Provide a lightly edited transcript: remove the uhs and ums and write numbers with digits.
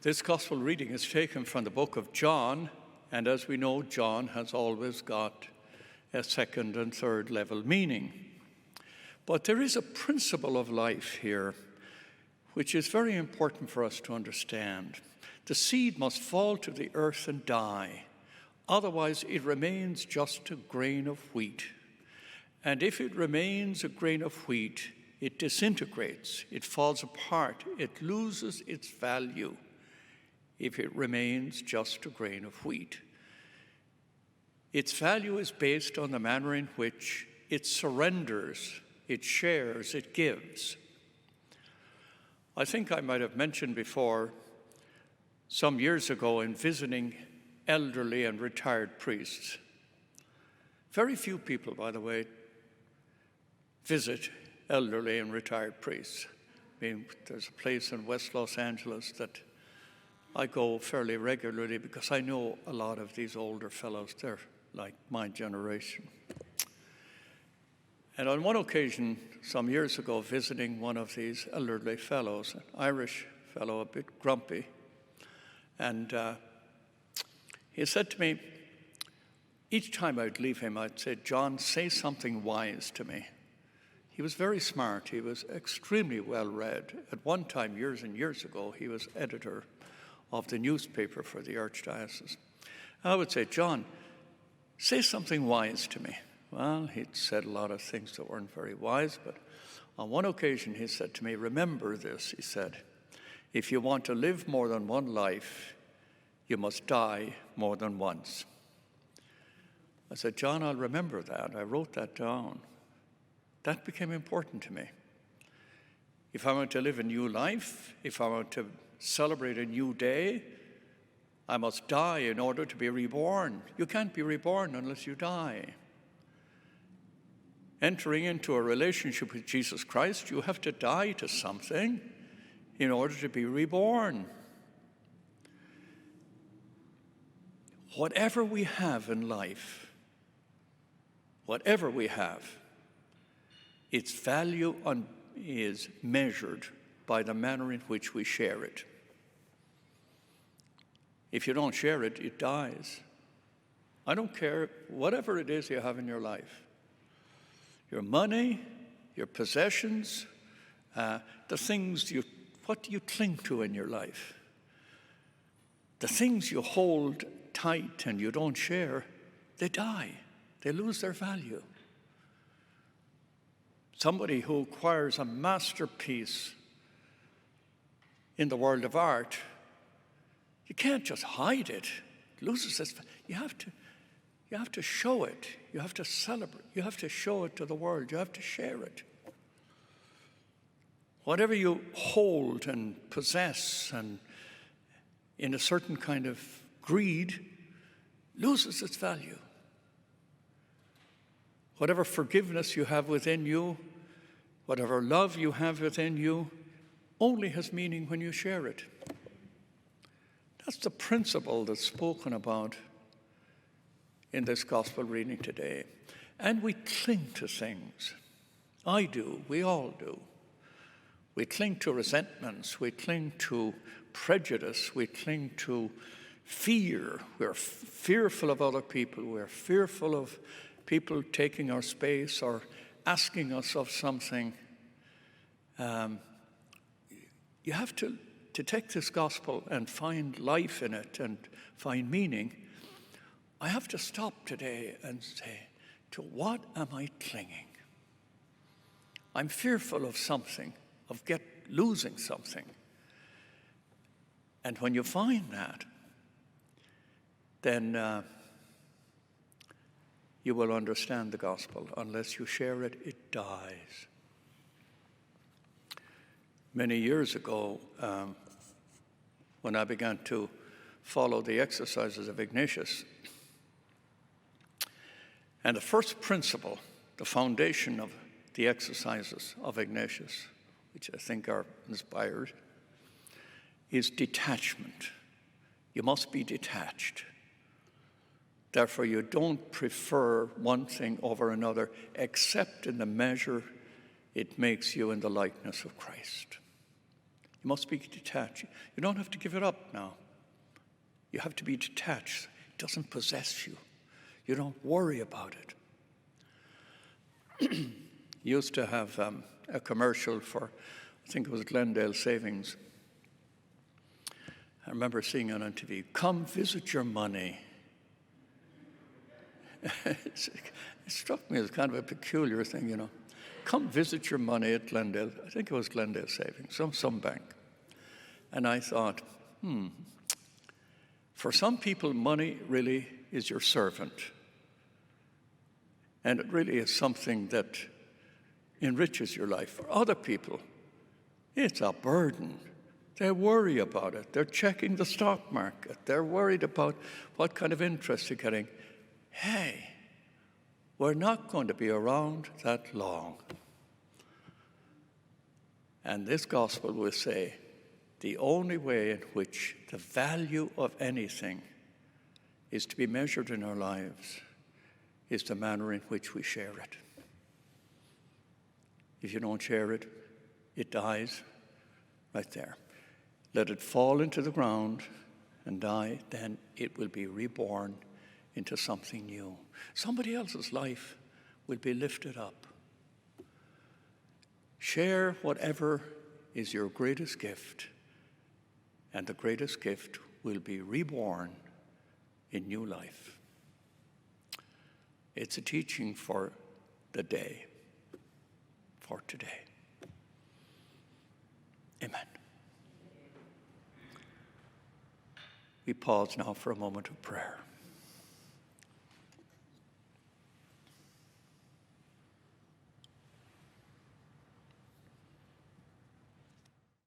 This gospel reading is taken from the book of John, and as we know, John has always got a second and third level meaning. But there is a principle of life here which is very important for us to understand. The seed must fall to the earth and die, otherwise it remains just a grain of wheat. And if it remains a grain of wheat, it disintegrates, it falls apart, it loses its value if it remains just a grain of wheat. Its value is based on the manner in which it surrenders, it shares, it gives. I think I might have mentioned before, some years ago in visiting elderly and retired priests. Very few people, by the way, visit elderly and retired priests. I mean, there's a place in West Los Angeles that I go fairly regularly because I know a lot of these older fellows. They're like my generation. And on one occasion, some years ago, visiting one of these elderly fellows, an Irish fellow, a bit grumpy, and he said to me, each time I'd leave him, I'd say, "John, say something wise to me." He was very smart. He was extremely well read. At one time, years and years ago, he was editor of the newspaper for the Archdiocese. I would say, "John, say something wise to me." Well, he'd said a lot of things that weren't very wise, but on one occasion he said to me, "Remember this," he said, "if you want to live more than one life, you must die more than once." I said, "John, I'll remember that." I wrote that down. That became important to me. If I want to live a new life, if I want to celebrate a new day, I must die in order to be reborn. You can't be reborn unless you die. Entering into a relationship with Jesus Christ, you have to die to something in order to be reborn. Whatever we have in life, whatever we have, its value is measured by the manner in which we share it. If you don't share it, it dies. I don't care whatever it is you have in your life. Your money, your possessions, the things what you cling to in your life. The things you hold tight and you don't share, they die. They lose their value. Somebody who acquires a masterpiece in the world of art, you can't just hide it. It loses its value. You have to show it. You have to celebrate. You have to show it to the world. You have to share it. Whatever you hold and possess and in a certain kind of greed loses its value. Whatever forgiveness you have within you, whatever love you have within you, only has meaning when you share it. That's the principle that's spoken about in this gospel reading today. And we cling to things. I do. We all do. We cling to resentments. We cling to prejudice. We cling to fear. We're fearful of other people. We're fearful of people taking our space or asking us of something. You have to take this gospel and find life in it and find meaning. I have to stop today and say, to what am I clinging? I'm fearful of something, of losing something. And when you find that, then you will understand the gospel. Unless you share it, it dies. Many years ago, when I began to follow the exercises of Ignatius, and the first principle, the foundation of the exercises of Ignatius, which I think are inspired, is detachment. You must be detached. Therefore, you don't prefer one thing over another, except in the measure it makes you in the likeness of Christ. You must be detached. You don't have to give it up now. You have to be detached. It doesn't possess you. You don't worry about it. Used to have a commercial for, I think it was Glendale Savings. I remember seeing it on TV. Come visit your money. It struck me as kind of a peculiar thing, you know. Come visit your money at Glendale. I think it was Glendale Savings, some bank. And I thought, for some people, money really is your servant. And it really is something that enriches your life. For other people, it's a burden. They worry about it. They're checking the stock market. They're worried about what kind of interest you're getting. Hey, we're not going to be around that long. And this gospel will say, the only way in which the value of anything is to be measured in our lives is the manner in which we share it. If you don't share it, it dies right there. Let it fall into the ground and die, then it will be reborn into something new. Somebody else's life will be lifted up. Share whatever is your greatest gift, and the greatest gift will be reborn in new life. It's a teaching for the day, for today. Amen. We pause now for a moment of prayer.